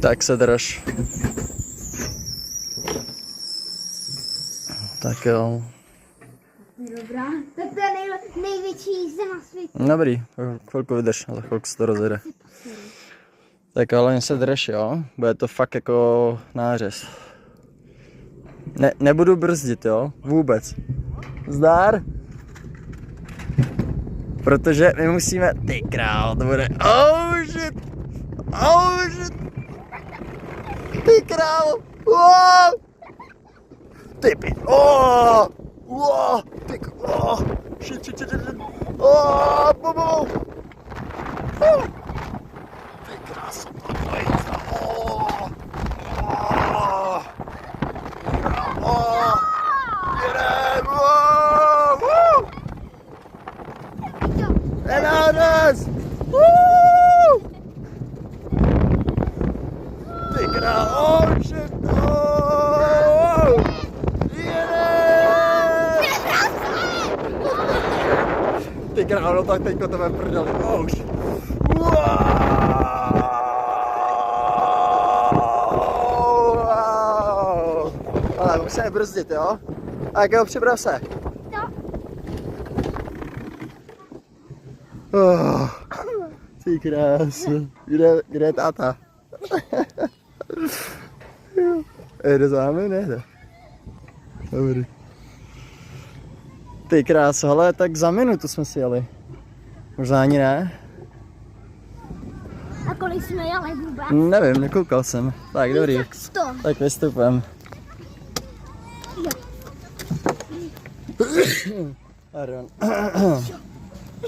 Tak se drž. Tak jo. Dobrá, tak to je největší jízda na světě. Dobrý, chvilku vydrž, ale chvilku se to rozjede. Tak ale jen se drž, jo. Bude to fakt jako nářez. Nebudu brzdit, jo. Vůbec. Zdar. Protože my musíme, ty král, to bude, oh shit, ty král, wow, ty pít, oh, wow, ty, oh, shit, oh, bobo, ty krása, oh, jedem, wow, Enádes! Ty král, oh shit, oh! Jedem! Ty král, no tak teďko tebe prdeli, oh shit. Wow! Ale musíme brzdit, jo? A jak jo, připrav se. Oh, ty krásu, kde je táta? Jde za námi, nejde. Dobrý. Ty krásu, ale tak za minutu jsme si jeli. Možná ani ne. A kolik jsme jeli vůbec? Nevím, nekoukal jsem. Tak dobrý. Tak 100. Tak vystupem. Pardon.